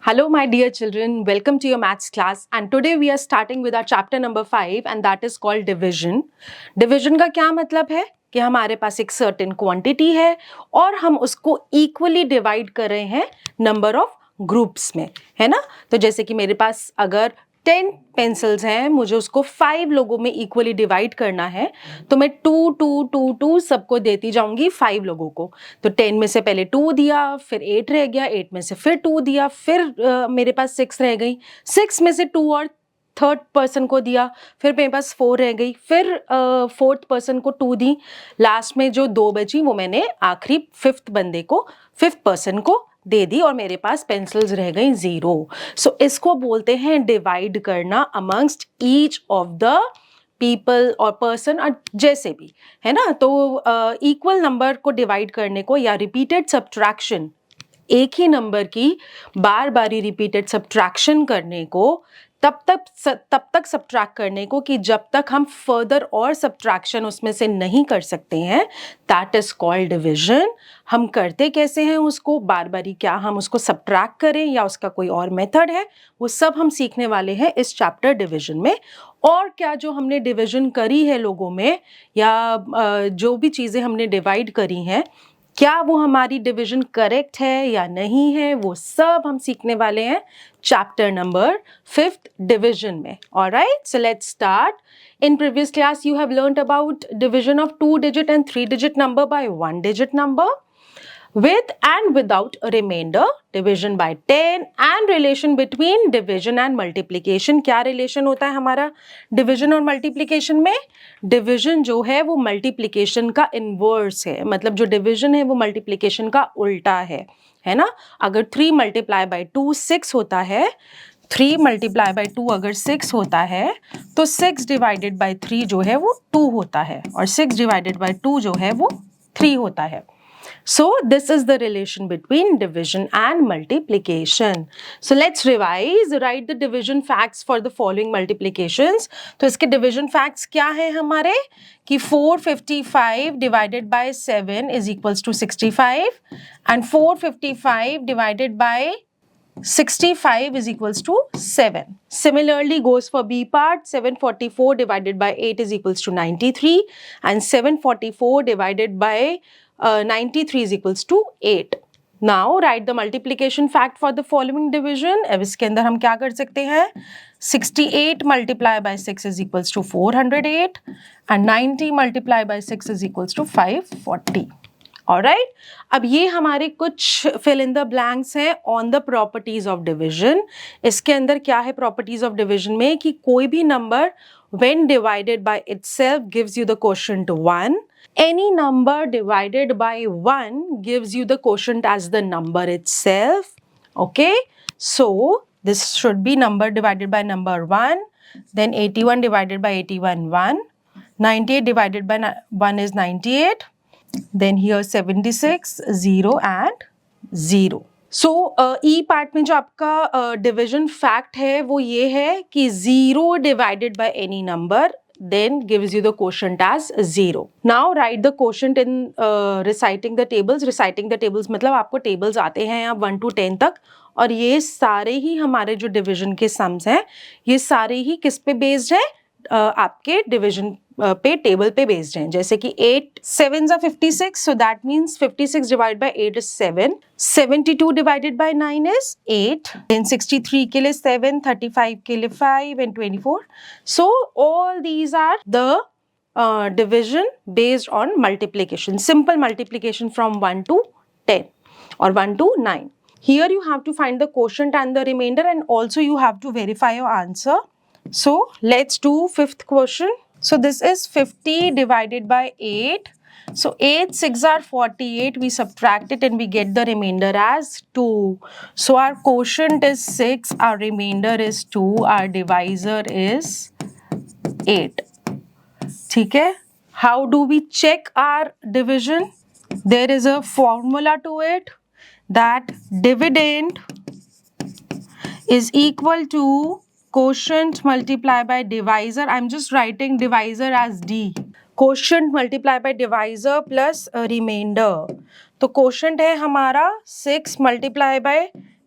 Hello, my dear children. Welcome to your maths class. And today we are starting with our chapter number 5 and that is called division. Division का क्या मतलब है कि हमारे पास एक certain quantity है और हम उसको equally divide कर रहे हैं number of groups में, है ना? तो जैसे कि मेरे पास अगर 10 पेंसिल्स हैं, मुझे उसको 5 लोगों में इक्वली डिवाइड करना है, तो मैं 2 2 2 2 सबको देती जाऊंगी 5 लोगों को। तो 10 में से पहले 2 दिया, फिर 8 रह गया, 8 में से फिर 2 दिया, फिर मेरे पास 6 रह गई, 6 में से 2 और थर्ड पर्सन को दिया, फिर मेरे पास 4 रह गई, फिर फोर्थ पर्सन को 2 दी, लास्ट में जो 2 बची वो मैंने आखिरी फिफ्थ पर्सन को दे दी और मेरे पास पेंसिल्स रह गई 0। सो इसको बोलते हैं डिवाइड करना amongst each of the people और पर्सन और जैसे भी, है ना। तो इक्वल नंबर को डिवाइड करने को या रिपीटेड सब्ट्रैक्शन, एक ही नंबर की बार बारी रिपीटेड सब्ट्रैक्शन करने को तब तक सब्ट्रैक्ट करने को कि जब तक हम फर्दर और सब्ट्रैक्शन उसमें से नहीं कर सकते हैं, दैट इज कॉल्ड डिविजन। हम करते कैसे हैं उसको, बार बारी क्या हम उसको सब्ट्रैक्ट करें या उसका कोई और मेथड है, वो सब हम सीखने वाले हैं इस चैप्टर डिविजन में। और क्या जो हमने डिविजन करी है लोगों में या जो भी चीज़ें हमने डिवाइड करी हैं, क्या वो हमारी डिवीजन करेक्ट है या नहीं है, वो सब हम सीखने वाले हैं चैप्टर नंबर 5th डिवीजन में। Alright, so let's start. In previous class you have learnt about division of 2-digit and 3-digit number by 1-digit number, with and without a remainder, division by 10 and relation between division and multiplication। क्या relation होता है हमारा division और multiplication में? division जो है वो multiplication का inverse है, मतलब जो division है वो multiplication का उल्टा है ना। अगर 3 multiply by 2 6 होता है, 3 multiply by 2 अगर 6 होता है तो 6 divided by 3 जो है वो 2 होता है और 6 divided by 2 जो है वो 3 होता है। So this is the relation between division and multiplication. So let's revise. Write the division facts for the following multiplications. तो इसके division facts क्या है हमारे कि 455 divided by 7 is equals to 65 and 455 divided by 65 is equals to 7. Similarly goes for B part. 744 divided by 8 is equals to 93 and 744 divided by 93 is equals to 8. Now write the multiplication fact for the following division. अब इसके अंदर हम क्या कर सकते हैं, 68 multiply by 6 is equals to 408 and 90 multiply by 6 is equals to 540. Alright, अब ये हमारे कुछ fill in the blanks हैं on the properties of division. इसके अंदर क्या है properties of division में कि कोई भी number when divided by itself gives you the quotient 1. Any number divided by 1 gives you the quotient as the number itself. Okay, so this should be number divided by number 1. Then 81 divided by 81 1. 98 divided by 1 is 98. Then here 76 0 and 0. So E part में जो आपका division fact है वो ये है कि 0 divided by any number then gives you the quotient as 0. Now write the quotient in reciting the tables. Reciting the tables मतलब आपको tables आते हैं यहाँ 1 to 10 तक और ये सारे ही हमारे जो division के sums हैं ये सारे ही किस पे based है, आपके division पे टेबल पे बेस्ड हैं। जैसे कि 8 7s are 56, so that means 56 divided by 8 is 7. 72 divided by 9 is 8. Then 63 के लिए 7, 35 के लिए 5 and 24. So all these are the division based on multiplication. Simple multiplication from 1 to 10 or 1 to 9. Here you have to find the quotient and the remainder and also you have to verify your answer. So let's do fifth question. So this is 50 divided by 8. So 8 6 are 48. We subtract it and we get the remainder as 2. So our quotient is 6. Our remainder is 2. Our divisor is 8. ठीक है? How do we check our division? There is a formula to it that dividend is equal to quotient multiply by divisor. I'm just writing divisor as D. Quotient multiply by divisor plus remainder. तो quotient है हमारा 6 multiply by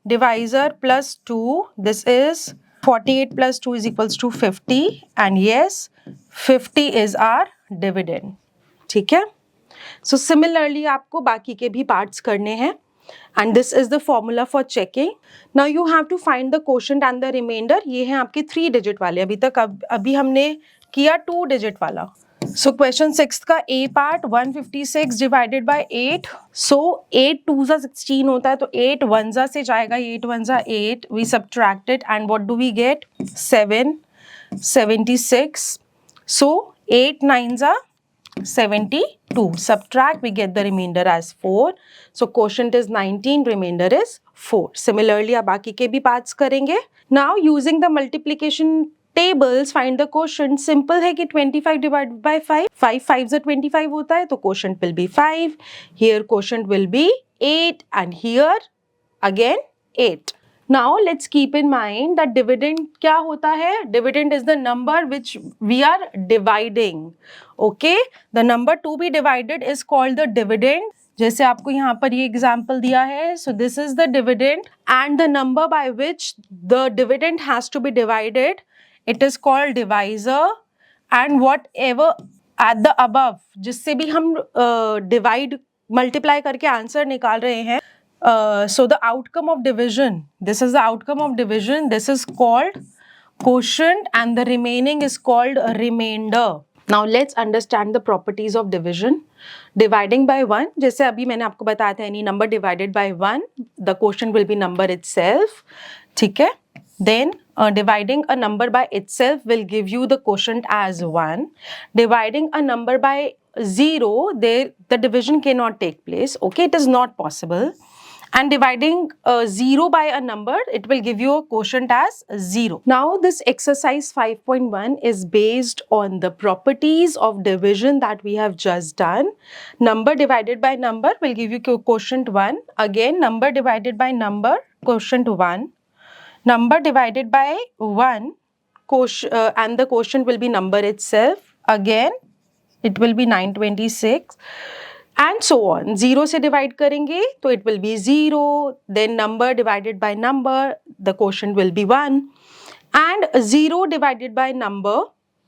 divisor plus 2, this is 48 plus 2 is equals to 50 and yes 50 is our dividend. ठीक है. So similarly आपको बाकी के भी parts करने हैं and this is the formula for checking. Now you have to find the quotient and the remainder. ये हैं आपके 3 digit वाले. अभी हमने किया 2 digit वाला. So question 6 का A part 156 divided by 8. So 8 2 जा 16 होता है तो 8 1 जा से जाएगा 8 1 जा 8. We subtract it and what do we get? 7 76. So 8 9 जा 72. Subtract, we get the remainder as 4. So quotient is 19, remainder is 4. Similarly आप बाकी के भी parts करेंगे. Now using the multiplication tables find the quotient. Simple है कि 25 divided by 5. 5 5 से 25 होता है तो quotient will be 5. Here quotient will be 8 and here again 8. Now let's keep in mind that dividend क्या होता है? Dividend is the number which we are dividing. Okay? The number to be divided is called the dividend. जैसे आपको यहाँ पर ये example दिया है. So this is the dividend and the number by which the dividend has to be divided, it is called divisor. And whatever at the above जिससे भी हम divide multiply करके answer निकाल रहे हैं. So the outcome of division, this is the outcome of division, this is called quotient and the remaining is called a remainder. Now let's understand the properties of division. Dividing by 1, जैसे अभी मैंने आपको बताया था any number divided by 1, the quotient will be number itself. ठीक है. Then dividing a number by itself will give you the quotient as 1. Dividing a number by 0, there the division cannot take place. Okay, it is not possible. And dividing 0 by a number, it will give you a quotient as 0. Now this exercise 5.1 is based on the properties of division that we have just done. Number divided by number will give you quotient 1. Again, number divided by number, quotient 1. Number divided by 1, and the quotient will be number itself. Again, it will be 926. And so on. 0 से divide करेंगे तो it will be 0. Then number divided by number, the quotient will be 1. And 0 divided by number.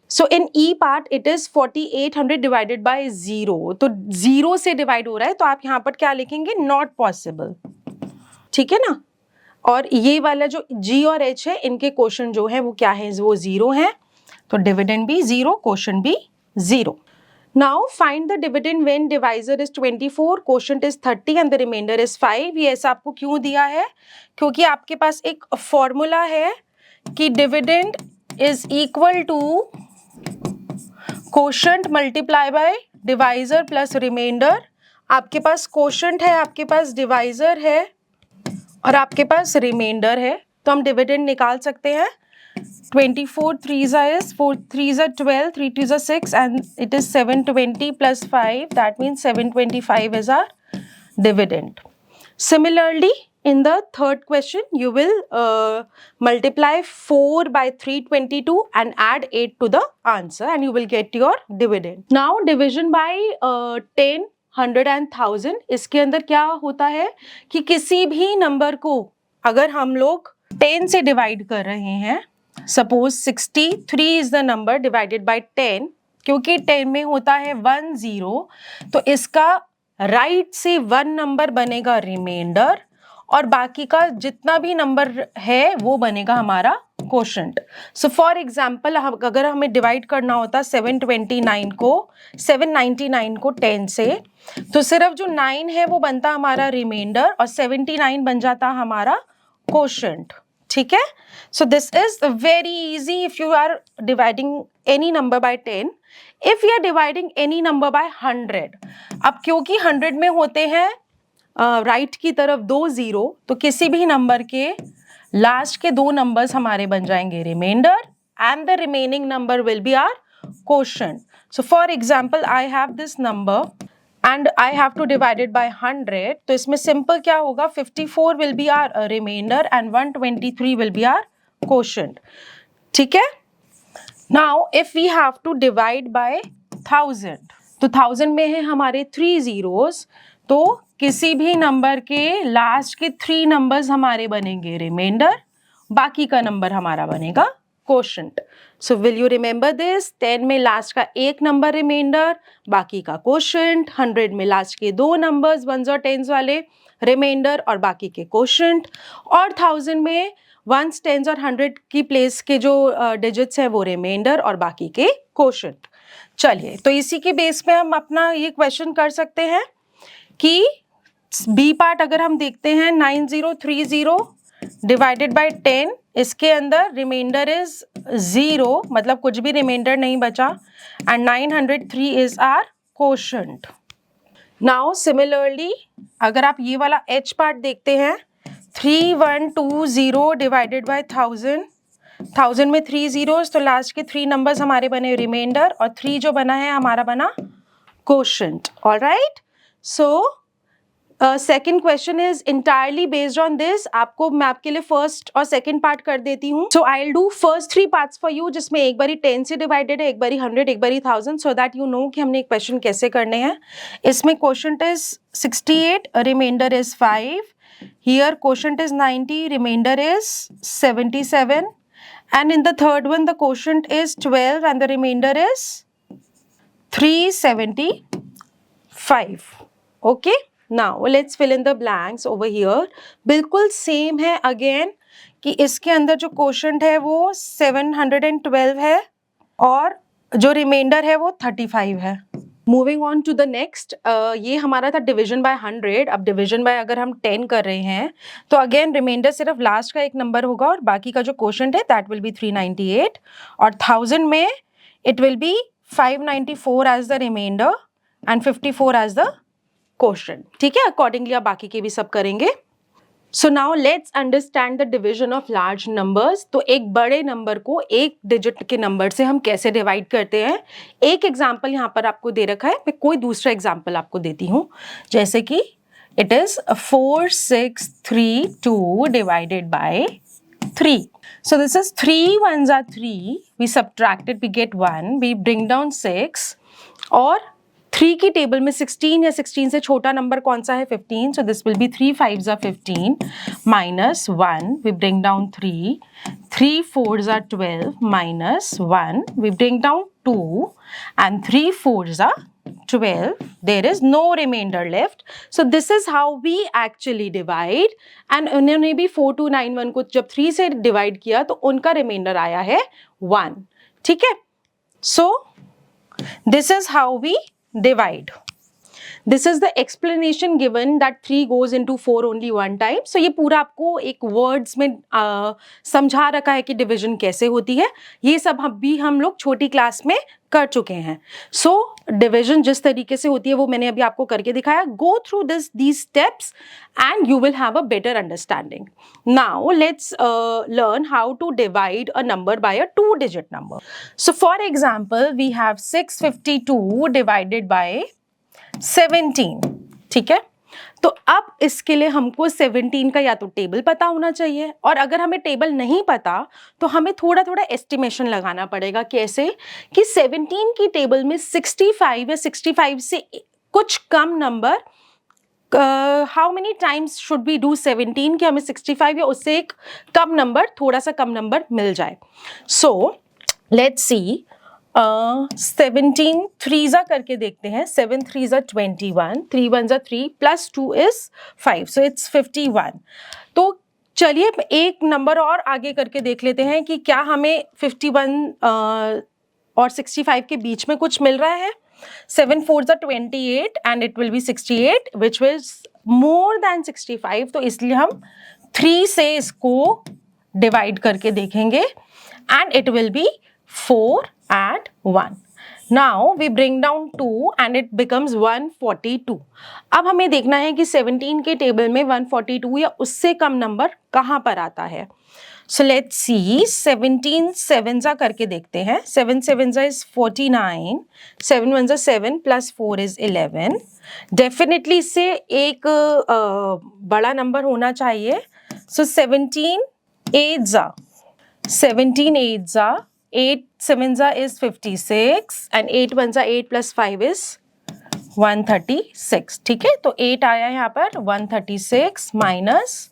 So in E part it is 4800 divided by 0. तो 0 से divide हो रहा है तो आप यहाँ पर क्या लिखेंगे? Not possible. ठीक है ना? और ये वाला जो G और H है इनके quotient जो है वो क्या है? वो 0 है. तो dividend भी 0, quotient भी 0. Now find the dividend when divisor is 24, quotient is 30 and the remainder is 5. ये ऐसा आपको क्यों दिया है? क्योंकि आपके पास एक फॉर्मूला है कि dividend is equal to quotient multiply by divisor plus remainder. आपके पास quotient है, आपके पास divisor है और आपके पास remainder है. तो हम dividend निकाल सकते हैं. 24 3s is 4 3s are 12, 3 2s are 6 and it is 720 plus 5. That means 725 is our dividend. Similarly, in the third question, you will multiply 4 by 322 and add 8 to the answer and you will get your dividend. Now, division by 10, 100 and 1000. इसके अंदर क्या होता है कि किसी भी number को अगर हम लोग 10 से डिवाइड कर रहे हैं, suppose 63 is the number divided by 10, क्योंकि 10 में होता है 1 0, तो इसका राइट से 1 नंबर बनेगा रिमाइंडर और बाकी का जितना भी नंबर है वो बनेगा हमारा क्वोशंट. सो फॉर एग्जांपल अगर हमें डिवाइड करना होता 799 को 10 से, तो सिर्फ जो 9 है वो बनता हमारा रिमाइंडर और 79 बन जाता हमारा क्वोशंट. ठीक है. So this is very easy if you are dividing any number by 10. If you are dividing any number by 100, अब क्योंकि 100 में होते हैं राइट की तरफ 2 0, तो किसी भी नंबर के लास्ट के 2 नंबर्स हमारे बन जाएंगे remainder and the remaining number will be our quotient. So for example I have this number and I have to divide it by 100. तो इसमें सिंपल क्या होगा? 54 will be our remainder and 123 will be our quotient. ठीक है. Now if we have to divide by 1000, तो 1000 में है हमारे 3 zeros, तो किसी भी नंबर के लास्ट के 3 नंबर्स हमारे बनेंगे रिमाइंडर, बाकी का नंबर हमारा बनेगा quotient. So will you remember this? 10 में लास्ट का एक नंबर रिमाइंडर, बाकी का क्वोशंट। 100 में लास्ट के 2 नंबर्स वंस और टेंस वाले रिमाइंडर और बाकी के क्वोशंट। और 1000 में वंस, टेंस और 100 की प्लेस के जो डिजिट्स हैं वो रिमाइंडर और बाकी के क्वोशंट। चलिए, तो इसी के बेस पे हम अपना ये क्वेश्चन कर सकते हैं कि बी पार्ट अगर हम देखते हैं 9030 डिवाइडेड बाय 10, इसके अंदर रिमाइंडर इज 0, मतलब कुछ भी रिमाइंडर नहीं बचा, and 903 is our quotient. Now similarly अगर आप ये वाला एच पार्ट देखते हैं 3120 डिवाइडेड बाय 1000 में 3 zeros, तो लास्ट के 3 नंबर्स हमारे बने रिमाइंडर और 3 जो बना है हमारा बना quotient. Alright, so second question is entirely based on this. आपको मैं आपके लिए फर्स्ट और सेकेंड पार्ट कर देती हूँ। So I will do first 3 parts for you, जिसमें एक बारी 10 से डिवाइडेड है, एक बारी 100, एक बारी 1000, सो दैट यू नो कि हमने एक क्वेश्चन कैसे करने हैं। इसमें quotient is 68, remainder is 5, here quotient is 90, remainder is 77, and in the third one the quotient is 12 and the remainder is 375. Okay, now let's fill in the blanks over here. बिल्कुल same है again कि इसके अंदर जो quotient है वो 712 है और जो रिमाइंडर है वो 35 है। Moving on to the next, ये हमारा था डिवीजन बाय 100। अब डिवीजन बाय अगर हम 10 कर रहे हैं तो अगेन रिमाइंडर सिर्फ लास्ट का एक नंबर होगा और बाकी का जो क्वोशंट है दैट विल बी 398, और 1000 में it will be 594 as the remainder and 54 as the quotient. ठीक है, अकॉर्डिंगली आप बाकी के भी सब करेंगे। So now let's understand the division of large numbers. तो एक बड़े नंबर को एक डिजिट के नंबर से हम कैसे डिवाइड करते हैं। एक एग्जाम्पल यहाँ पर आपको दे रखा है, मैं कोई दूसरा एग्जाम्पल आपको देती हूँ, जैसे कि it is 4632 divided by 3. So this is 3 ones are 3, we subtracted, we get 1, we bring down 6, और 3 की टेबल में 16 या 16 से छोटा नंबर कौन सा है 15, so this will be 3 5s are 15 minus 1, we bring down 3, 3 4s are 12 minus 1, we bring down 2, and 3 4s are 12, there is no remainder left. So this is how we actually divide, and उन्होंने भी 4291 को जब 3 से divide किया तो उनका reminder आया है 1. ठीक है, so this is how we divide. This is the explanation given that 3 goes into 4 only one time. So ये पूरा आपको एक words में समझा रखा है कि division कैसे होती है। ये सब हम लोग छोटी क्लास में कर चुके हैं। So division जिस तरीके से होती है वो मैंने अभी आपको करके दिखाया। Go through these steps and you will have a better understanding. Now let's learn how to divide a number by a 2-digit number. So for example, we have 652 divided by 17. ठीक है, तो अब इसके लिए हमको 17 का या तो टेबल पता होना चाहिए, और अगर हमें टेबल नहीं पता तो हमें थोड़ा थोड़ा एस्टिमेशन लगाना पड़ेगा। कैसे कि 17 की टेबल में 65 या 65 से कुछ कम number, how many times should we do 17 कि हमें 65 या उससे एक कम नंबर, थोड़ा सा कम नंबर मिल जाए। सो लेट्स सी, 17 3s करके देखते हैं। 7 3s 21, 3 1s 3 plus 2 is 5, so it's 51. तो चलिए एक नंबर और आगे करके देख लेते हैं कि क्या हमें 51 और 65 के बीच में कुछ मिल रहा है। 7 4s 28 and it will be 68 which was more than 65, तो इसलिए हम 3 से इसको डिवाइड करके देखेंगे and it will be 4 and 1. Now we bring down 2 and it becomes 142. अब हमें देखना है कि 17 के टेबल में 142 या उससे कम नंबर कहाँ पर आता है। So let's see, 17 7s करके देखते हैं। 7 7s is 49, 7 1s 7 plus 4 is 11. Definitely इससे एक बड़ा नंबर होना चाहिए। So 17 8s 8 7s is 56 and 8 1s 8 plus 5 is 136, ठीक है। तो 8 आया यहाँ पर, 136 माइनस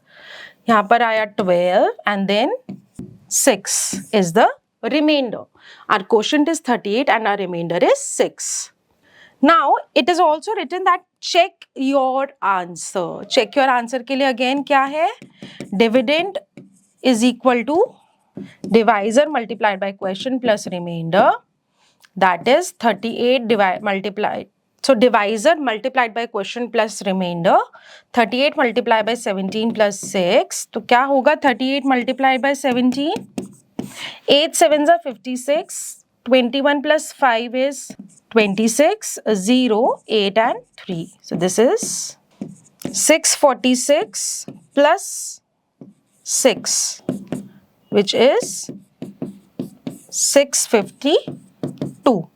यहाँ पर आया 12 and then 6 is the remainder. Our quotient is 38 and our remainder is 6. Now it is also written that check your answer. Check your answer के लिए again क्या है? Dividend is equal to divisor multiplied by quotient plus remainder. That is 38 multiplied. So divisor multiplied by quotient plus remainder. 38 multiplied by 17 plus 6. तो क्या होगा 38 multiplied by 17? 8 sevens are 56. 21 plus 5 is 26. 0, 8 and 3. So this is 646 plus 6, which is 652.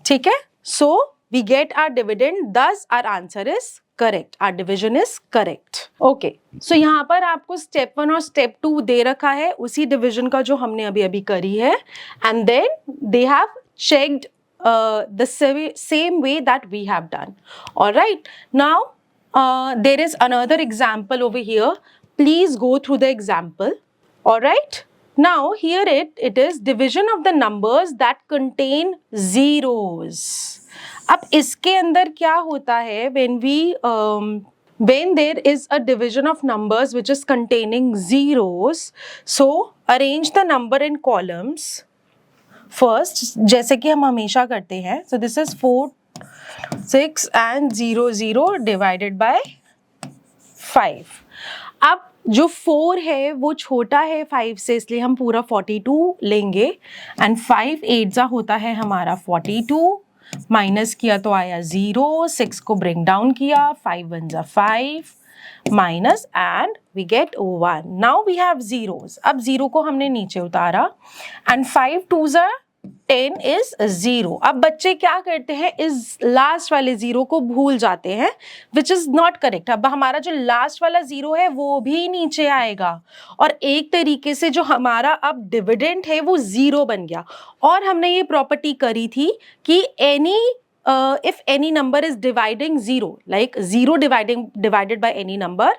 ठीक है. So we get our dividend, thus our answer is correct. Our division is correct. Okay. So यहाँ पर आपको step 1 और step 2 दे रखा है उसी division का जो हमने अभी अभी करी है, and then they have checked the same way that we have done. All right. Now there is another example over here. Please go through the example. All right. Now here it is division of the numbers that contain zeros. अब इसके अंदर क्या होता है when there is a division of numbers which is containing zeros, so arrange the number in columns first, जैसे कि हम हमेशा करते हैं. So this is 4, 6 and 0, 0 divided by 5. अब जो 4 है वो छोटा है 5 से, इसलिए हम पूरा 42 लेंगे, एंड 5 8 होता है हमारा 42, माइनस किया तो आया 0, 6 को ब्रिंग डाउन किया, 5 1 5 minus and we get 1. Now we have zeros. अब 0 को हमने नीचे उतारा एंड 5 2 10 is 0. अब बच्चे क्या करते हैं, इस लास्ट वाले 0 को भूल जाते हैं, विच इज नॉट करेक्ट. अब हमारा जो लास्ट वाला 0 है वो भी नीचे आएगा, और एक तरीके से जो हमारा अब डिविडेंड है वो 0 बन गया. और हमने ये प्रॉपर्टी करी थी कि if any number is dividing 0, like 0 divided by any number,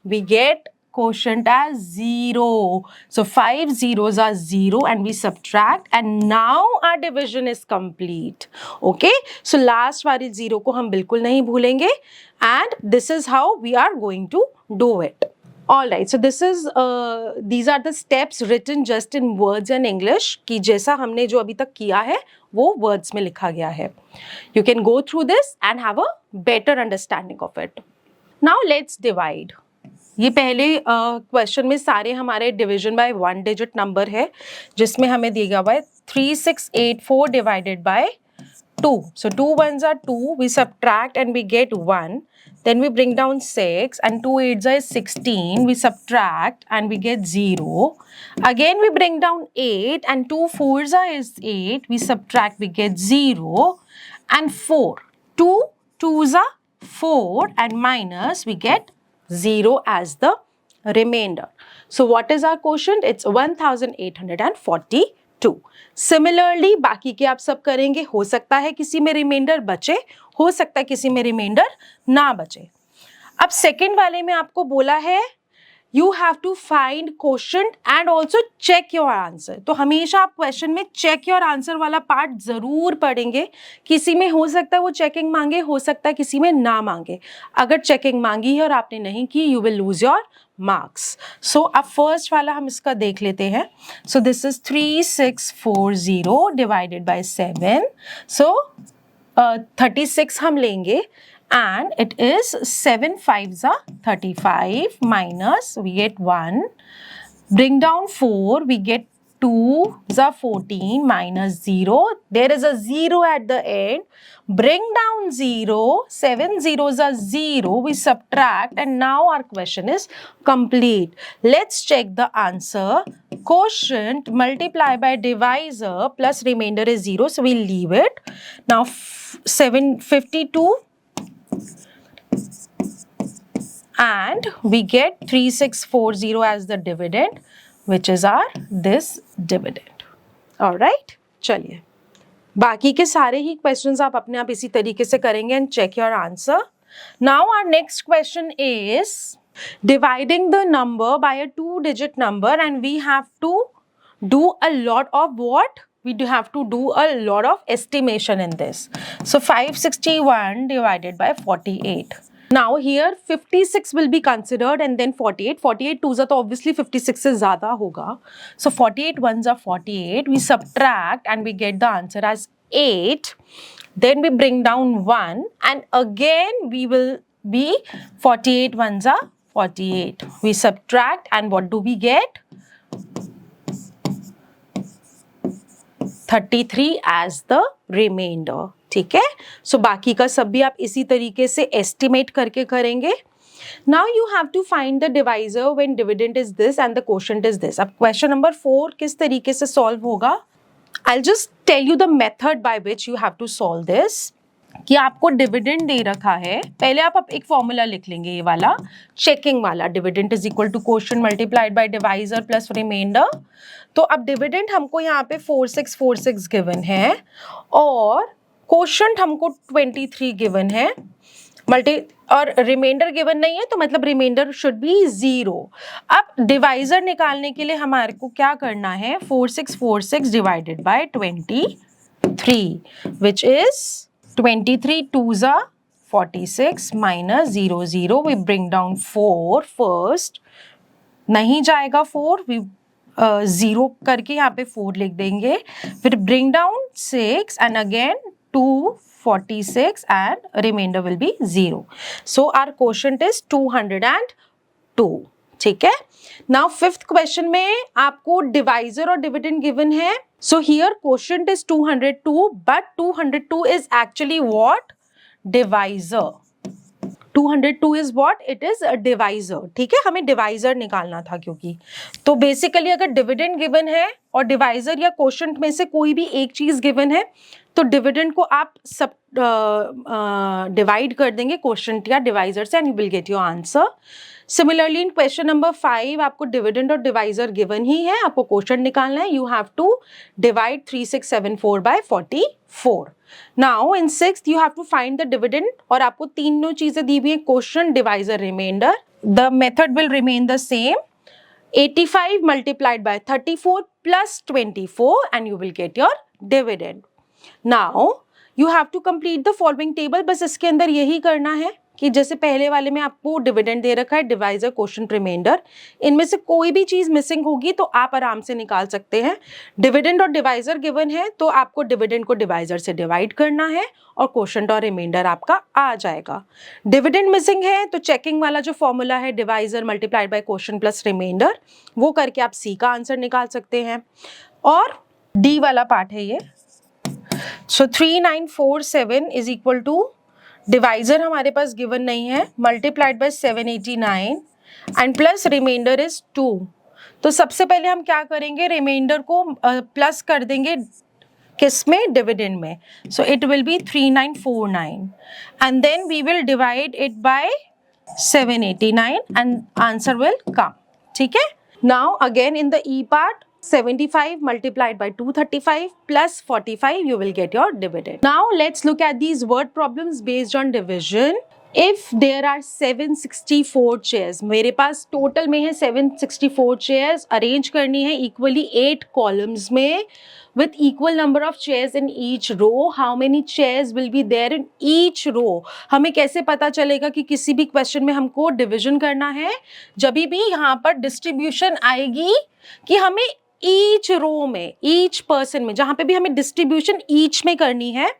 we get quotient as 0. So 5 zeros are 0 and we subtract, and now our division is complete. Okay, so last वाली 0 को हम बिल्कुल नहीं भूलेंगे, and this is how we are going to do it. All right, so these are the steps written just in words and English, कि जैसा हमने जो अभी तक किया है वो words में लिखा गया है. You can go through this and have a better understanding of it. Now let's divide. ये पहले क्वेश्चन में सारे हमारे डिवीजन बाय 1 डिजिट नंबर है, जिसमें हमें दिया हुआ है 3684 divided by 2. So 2 1s are 2, we subtract and we get 1. Then we bring down 6 and 2 8s is 16, we subtract and we get 0. Again we bring down 8 and 2 4s is 8, we subtract, we get 0. And 4, 2 2s are 4 and minus, we get 0 as the remainder. So what is our quotient? It's 1842. Similarly बाकी के आप सब करेंगे, हो सकता है किसी में रिमाइंडर बचे, हो सकता है किसी में रिमाइंडर ना बचे. अब सेकंड वाले में आपको बोला है you have to find quotient and also check your answer. तो हमेशा आप क्वेश्चन में check your answer वाला पार्ट जरूर पढ़ेंगे. किसी में हो सकता है वो चेकिंग मांगे, हो सकता है किसी में ना मांगे. अगर चेकिंग मांगी है और आपने नहीं की, you will lose your marks. So अब फर्स्ट वाला हम इसका देख लेते हैं. So this is 3640 divided by 7. So 36 हम लेंगे, and it is 7 5s are 35 minus, we get 1, bring down 4, we get 2s are 14 minus 0, there is a 0 at the end, bring down 0, 7 zeros are 0, we subtract, and now our question is complete. Let's check the answer. Quotient multiply by divisor plus remainder is 0, so we'll leave it. Now 752 and we get 3640 as the dividend, which is our this dividend. All right, चलिए. बाकी के सारे ही questions आप अपने आप इसी तरीके से करेंगे and check your answer. Now our next question is dividing the number by a 2-digit number, and we have to do a lot of what? We do have to do a lot of estimation in this. So 561 divided by 48. Now here 56 will be considered and then 48. 48 twos are तो obviously 56 से ज़्यादा होगा. So 48 ones are 48. We subtract and we get the answer as 8. Then we bring down 1 and again we will be 48 ones are 48. We subtract and what do we get? 33 as the remainder. ठीक है. So बाकी का सब भी आप इसी तरीके से estimate करके करेंगे. Now you have to find the divisor when dividend is this and the quotient is this. अब question number 4 किस तरीके से solve होगा? I'll just tell you the method by which you have to solve this. कि आपको dividend दे रखा है, पहले आप एक फॉर्मूला लिख लेंगे, ये वाला चेकिंग वाला, dividend is equal to quotient multiplied by divisor plus remainder. तो अब डिविडेंड हमको यहाँ पे 4646 गिवन है और क्वोशिएंट हमको 23 गिवन है, और रिमाइंडर गिवन नहीं है, तो मतलब रिमाइंडर शुड बी 0. अब डिवाइजर निकालने के लिए हमारे को क्या करना है? 4646 divided by 23 which is 23 twos are 46 minus 0 0. We bring down 4 first. नहीं जाएगा 4, we 0 करके यहाँ पे 4 लिख देंगे. फिर bring down 6 and again 246 and remainder will be 0. So our quotient is 202. ठीक है. Now fifth question में आपको divisor और dividend given है. So here quotient is 202, but 202 is actually what? Divisor. 202 is what? It is a divisor. ठीक है, हमें divisor निकालना था क्योंकि. तो basically अगर dividend given है और divisor या quotient में से कोई भी एक चीज given है, तो dividend को आप सब divide कर देंगे quotient या divisor से and you will get your answer. Similarly in question number 5 आपको dividend और divisor given ही है, आपको quotient निकालना है. You have to divide 3674 by 44. Now in 6th you have to find the dividend और आपको तीनों चीजें दी हुई हैं, quotient, divisor, remainder. The method will remain the same. 85 multiplied by 34 plus 24 and you will get your dividend. Now you have to complete the following table. बस इसके अंदर यही करना है कि जैसे पहले वाले में आपको डिविडेंड दे रखा है, डिवाइजर, क्वोशिएंट, रिमाइंडर, इनमें से कोई भी चीज मिसिंग होगी तो आप आराम से निकाल सकते हैं. डिविडेंड और डिवाइजर गिवन है तो आपको डिविडेंड को डिवाइजर से डिवाइड करना है और क्वोशिएंट और रिमाइंडर आपका आ जाएगा. डिविडेंड मिसिंग है तो चेकिंग वाला जो फॉर्मूला है divisor multiplied by quotient plus remainder, वो करके आप सी का आंसर निकाल सकते हैं. और डी वाला पार्ट है ये. So 3947 is equal to, divisor हमारे पास गिवन नहीं है, multiplied by 789 and plus remainder is 2. तो सबसे पहले हम क्या करेंगे, रिमाइंडर को प्लस कर देंगे किस में? डिविडेंड में. So it will be 3949 and then we will divide it by 789 and answer will come. ठीक है. Now again in the E part, 75 multiplied by 235 plus 45, you will get your dividend. Now let's look at these word problems based on division. If there are 764 chairs, मेरे पास total में है 764 chairs, arrange करनी है equally 8 columns में with equal number of chairs in each row. How many chairs will be there in each row? हमें कैसे पता चलेगा कि किसी भी क्वेश्चन में हमको डिविजन करना है? जब भी यहाँ पर डिस्ट्रीब्यूशन आएगी कि हमें ईच रो में, ईच पर्सन में, जहां पे भी हमें डिस्ट्रीब्यूशन ईच में करनी है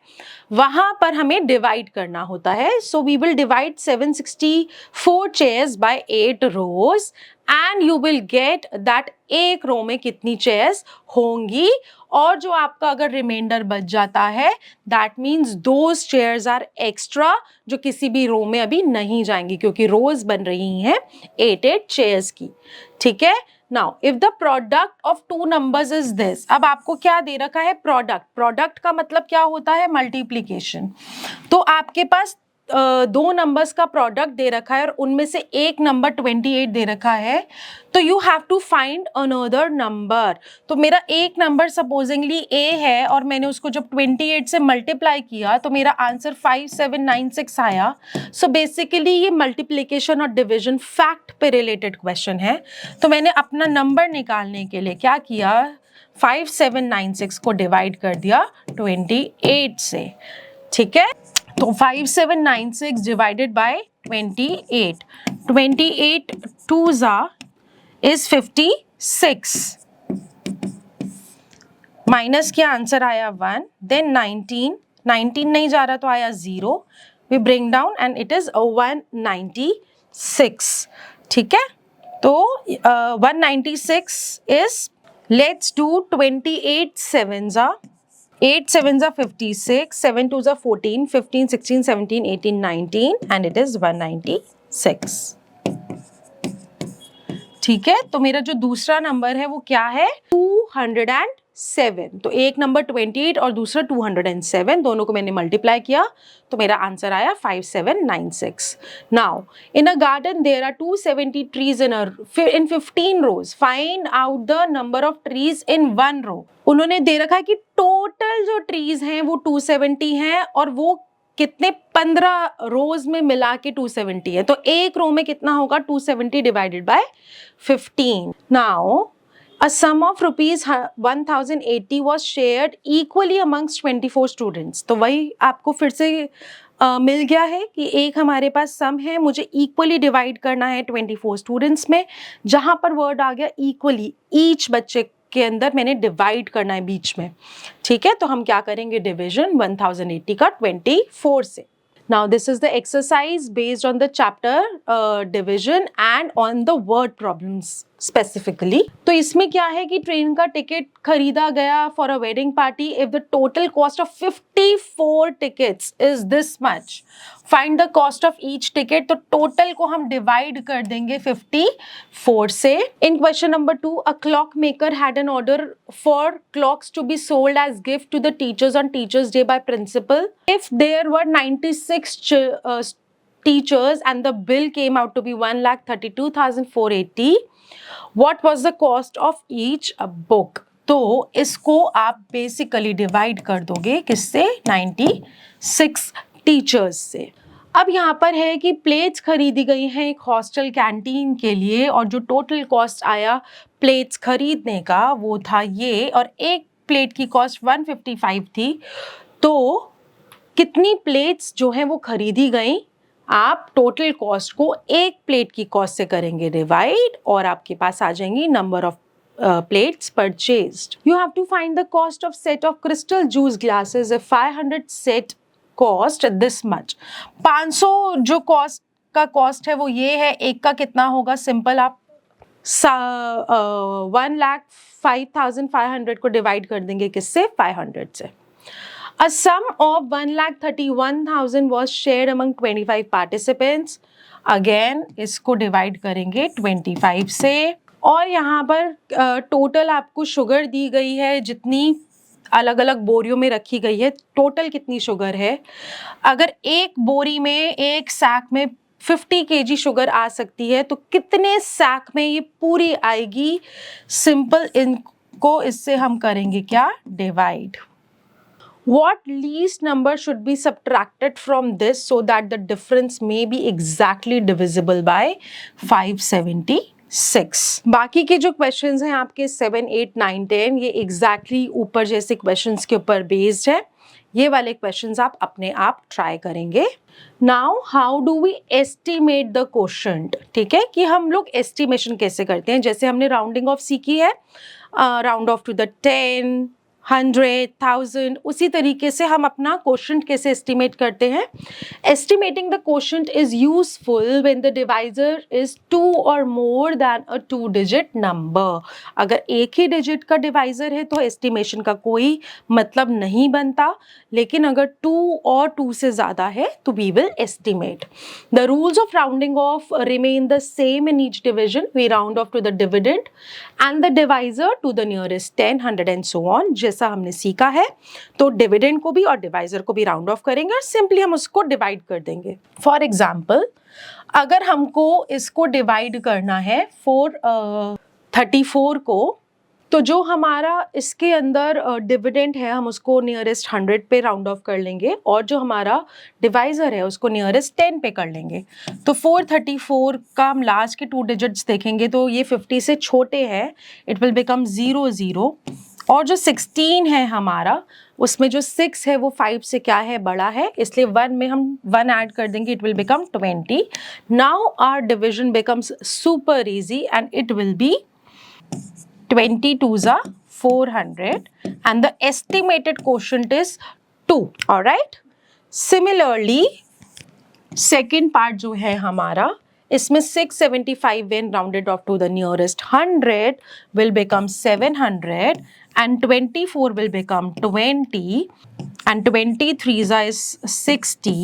वहां पर हमें डिवाइड करना होता है. So we will divide 764 chairs by 8 rows and you will get that एक रो में कितनी चेयर्स होंगी, और जो आपका अगर रिमाइंडर बच जाता है that means those chairs are extra जो किसी भी रो में अभी नहीं जाएंगी क्योंकि रोज बन रही हैं 8 चेयर्स की. ठीक है. Now, if the product of two numbers is this, अब आपको क्या दे रखा है? प्रोडक्ट. प्रोडक्ट का मतलब क्या होता है? मल्टीप्लीकेशन. तो आपके पास दो नंबर्स का प्रोडक्ट दे रखा है और उनमें से एक नंबर 28 दे रखा है, तो you have to find another number. तो मेरा एक नंबर सपोजिंगली ए है और मैंने उसको जब 28 से मल्टीप्लाई किया तो मेरा आंसर 5796 आया। सो बेसिकली ये मल्टीप्लिकेशन और डिविजन फैक्ट पे रिलेटेड क्वेश्चन है। तो मैंने अपना नंबर निकालने के लिए क्या किया, 5796 को डिवाइड कर दिया 28 से। ठीक है, तो 5796 divided by 28, 28 2s is 56, minus किया आंसर आया 1, देन 19 नहीं जा रहा तो आया 0, we bring down and it is 196। ठीक है, तो 196 is, let's do 28 7s, 8 7s are 56, 7 2s are 14, 15 16 17 18 19 and it is 196। ठीक है, तो मेरा जो दूसरा नंबर है वो क्या है, 207। तो एक नंबर 28 और दूसरा 207, दोनों को मैंने मल्टीप्लाई किया तो मेरा आंसर आया 5796। Now in a garden there are 270 trees in 15 rows, find out the number of trees in 1 row। उन्होंने दे रखा है कि टोटल जो ट्रीज हैं वो 270 हैं और वो कितने 15 रोज में मिला के 270 है, तो एक रो में कितना होगा, 270 divided by 15। Now a sum of rupees 1080 was shared equally amongst 24 students। तो वही आपको फिर से मिल गया है कि एक हमारे पास सम है, मुझे इक्वली डिवाइड करना है 24 स्टूडेंट्स में, जहां पर वर्ड आ गया इक्वली, ईच बच्चे के अंदर मैंने डिवाइड करना है बीच में। ठीक है, तो हम क्या करेंगे, डिविजन 1080 का 24 से। Now this is the exercise based on the chapter division and on the word problems specifically। तो इसमें क्या है कि ट्रेन का टिकट खरीदा गया for a wedding party if the total cost of 54 tickets is this much, find the cost of each ticket। तो total को हम डिवाइड कर देंगे 54 से। In question number 2, a clock maker had an order for clocks to be sold as gift to the teachers on Teachers Day by principal। If there were 96 teachers and the bill came out to be 1,32,480, what was the cost of each book। तो इसको आप basically divide कर दोगे किससे, 96 teachers से। अब यहाँ पर है कि प्लेट्स खरीदी गई हैं एक हॉस्टल कैंटीन के लिए और जो टोटल कॉस्ट आया प्लेट्स खरीदने का वो था ये, और एक प्लेट की कॉस्ट 155 थी। तो कितनी प्लेट्स जो हैं वो खरीदी गई, आप टोटल कॉस्ट को एक प्लेट की कॉस्ट से करेंगे डिवाइड और आपके पास आ जाएंगी number of plates purchased। You have to find the cost of set of crystal juice glasses if 500 set cost this much। 500 जो कॉस्ट का कॉस्ट है वो ये है, एक का कितना होगा, सिंपल आप 1,05,500 को डिवाइड कर देंगे किससे, 500 से। A sum of 1,31,000 was shared among 25 participants। Again इसको डिवाइड करेंगे 25 से, और यहाँ पर टोटल आपको शुगर दी गई है, जितनी अलग अलग बोरियों में रखी गई है, टोटल कितनी शुगर है। अगर एक बोरी में, एक सैक में 50 kg शुगर आ सकती है, तो कितने सैक में ये पूरी आएगी, सिंपल इनको इससे हम करेंगे क्या, divide. What least number should be subtracted from this so that the difference may be exactly divisible by 576। बाकी के जो क्वेश्चंस हैं आपके 7, 8, 9, 10 ये एग्जैक्टली ऊपर जैसे क्वेश्चंस के ऊपर बेस्ड है। ये वाले क्वेश्चंस आप अपने आप ट्राई करेंगे। Now how do we estimate the quotient. ठीक है, कि हम लोग एस्टिमेशन कैसे करते हैं, जैसे हमने राउंडिंग ऑफ सीखी है, राउंड ऑफ टू द 10, 100, 1000, उसी तरीके से हम अपना क्वोशंट कैसे एस्टिमेट करते हैं। Estimating the quotient is useful when the divisor is 2 or more than a 2-digit number. अगर एक ही डिजिट का डिवाइजर है तो एस्टिमेशन का कोई मतलब नहीं बनता, लेकिन अगर 2 और 2 से ज़्यादा है तो we will estimate. The rules of rounding off remain the same in each division. We round off to the dividend and the divisor to the nearest 10, 100 and so on. जैसा हमने सीखा है, तो डिविडेंड को भी और डिवाइजर को भी राउंड ऑफ करेंगे और सिंपली हम उसको डिवाइड कर देंगे। फॉर एग्जाम्पल, अगर हमको इसको डिवाइड करना है 434 को, तो जो हमारा इसके अंदर डिविडेंड है हम उसको नियरेस्ट 100 पे राउंड ऑफ कर लेंगे और जो हमारा डिवाइजर है उसको नियरेस्ट 10 पे कर लेंगे। तो 434 का हम लास्ट के 2 डिजिट्स देखेंगे तो ये 50 से छोटे हैं, इट विल बिकम 00। और जो 16 है हमारा, उसमें जो 6 है वो 5 से क्या है, बड़ा है, इसलिए 1 में हम 1 ऐड कर देंगे, it will become 20। Now our division becomes super easy and it will be 22s are 400 and the estimated quotient is 2. All right. Similarly, second part जो है हमारा, इसमें 675 when rounded off to the nearest 100 will become 700 and 24 will become 20 and 23s is 60,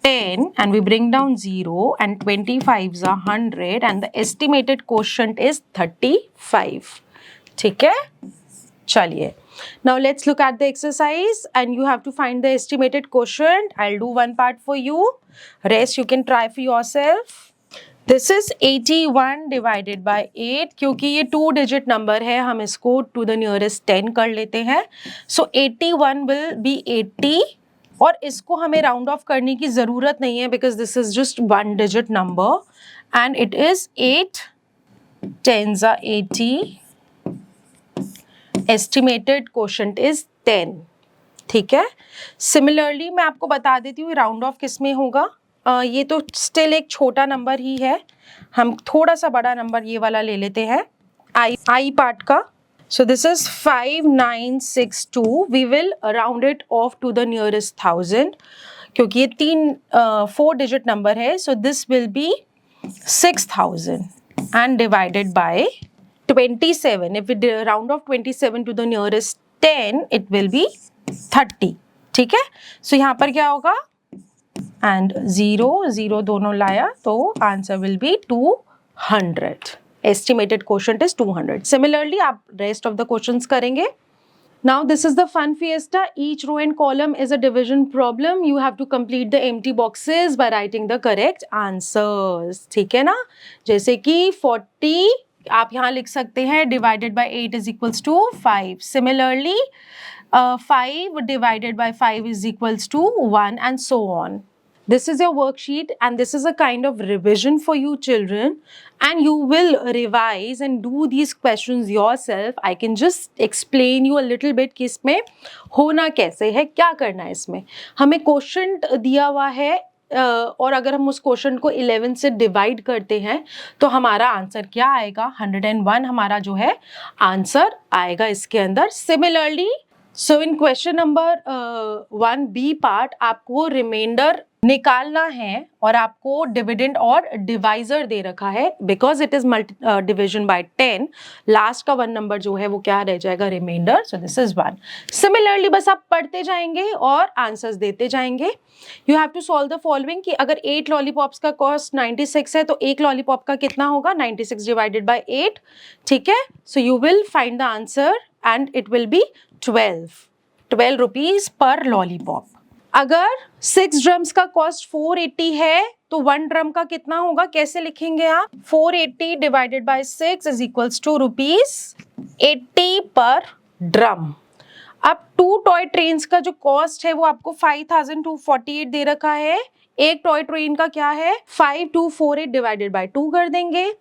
10 and we bring down 0 and 25s are 100 and the estimated quotient is 35. ठीक है, चलिए. Now let's look at the exercise and you have to find the estimated quotient. I'll do one part for you. Rest you can try for yourself. This is 81 divided by 8. क्योंकि ये 2 digit number है, हम इसको to the nearest 10 कर लेते हैं. So 81 will be 80. और इसको हमें राउंड ऑफ करने की ज़रूरत नहीं है because this is just 1 digit number and it is 8 10s are 80, estimated quotient is 10. ठीक है. सिमिलरली मैं आपको बता देती हूँ राउंड ऑफ किस में होगा. ये तो स्टिल एक छोटा नंबर ही है, हम थोड़ा सा बड़ा नंबर ये वाला ले लेते हैं आई पार्ट का. So this is 5962. We will round it off to the nearest 1000. क्योंकि ये 4 digit number है, so this will be 6000 and divided by 27. If we round off 27 to the nearest 10, it will be 30. ठीक है. So यहाँ पर क्या होगा, and 0 दोनों लाया तो answer will be 200. Estimated quotient is 200. Similarly, आप rest of the questions करेंगे. Now this is the fun fiesta. Each row and column is a division problem. You have to complete the empty boxes by writing the correct answers. ठीक है ना. जैसे कि 40 आप यहाँ लिख सकते हैं divided by 8 is equals to 5. Similarly, 5 divided by 5 is equals to 1 and so on. This is your worksheet and this is a kind of revision for you children and you will revise and do these questions yourself. I can just explain you a little bit कि इसमें होना कैसे है, क्या करना है. इसमें हमें क्वेश्चन दिया हुआ है और अगर हम उस क्वेश्चन को 11 से डिवाइड करते हैं तो हमारा आंसर क्या आएगा, 101 हमारा जो है आंसर आएगा इसके अंदर. सिमिलरली सो इन क्वेश्चन नंबर 1B पार्ट आपको रिमाइंडर निकालना है और आपको डिविडेंड और डिवाइजर दे रखा है because it is division by 10. Last का 1 नंबर जो है वो क्या रह जाएगा, remainder. So this is 1. Similarly बस आप पढ़ते जाएंगे और आंसर्स देते जाएंगे. You have to solve the following कि अगर 8 लॉलीपॉप्स का कॉस्ट 96 है तो एक लॉलीपॉप का कितना होगा, 96 डिवाइडेड बाय 8. ठीक है. So you will find the answer and it will B 12 rupees per lollipop. अगर 6 ड्रम्स का कॉस्ट 480 है तो 1 ड्रम का कितना होगा, कैसे लिखेंगे आप, 480 divided by 6 is equals to ₹80 पर ड्रम. अब 2 टॉय ट्रेन्स का जो कॉस्ट है वो आपको 5248 दे रखा है. एक टॉय ट्रेन का क्या है, 5248 डिवाइडेड बाय 2 कर देंगे.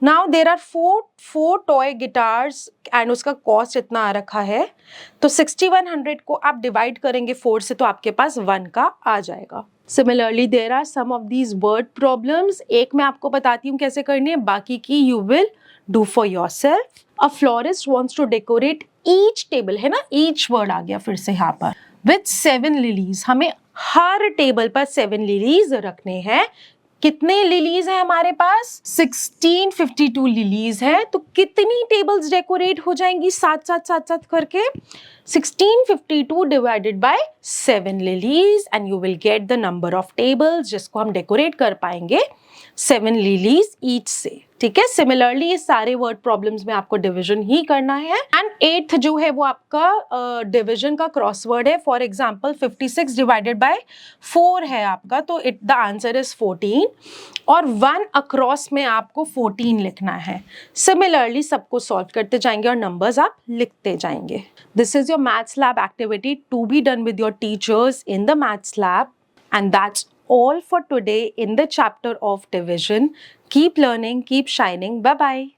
Now there are 4 toy guitars and उसका कॉस्ट इतना आ रखा है तो 6100 को आप डिवाइड करेंगे 4 से तो आपके पास 1 का आ जाएगा. Similarly there are some of these word problems. एक मैं आपको बताती हूँ कैसे करनी है, बाकी की you will do for yourself. A florist wants to decorate each table, है ना, ईच वर्ड आ गया फिर से यहाँ पर, विथ 7 लिलीज. हमें हर टेबल पर 7 लिलीज रखने हैं. कितने लिलीज हैं हमारे पास, 1652 लिलीज है. तो कितनी टेबल्स डेकोरेट हो जाएंगी साथ करके, 1652 divided by 7 lilies and you will get the number of tables जिसको हम डेकोरेट कर पाएंगे. 7 लिलीज ईच से, ठीक है। सिमिलरली ये सारे वर्ड प्रॉब्लम्स में आपको डिवीजन ही करना है। एंड 8th जो है वो आपका डिवीजन का क्रॉसवर्ड है। फॉर एग्जांपल 56 डिवाइडेड बाय 4 है आपका, तो द आंसर इज 14 और 1 अक्रॉस में आपको 14 लिखना है। सिमिलरली सबको सॉल्व करते जाएंगे और नंबर्स आप लिखते जाएंगे। This is your maths lab activity to be done with your teachers in the maths lab, and that's all for today in the chapter of division. Keep learning, keep shining. Bye bye.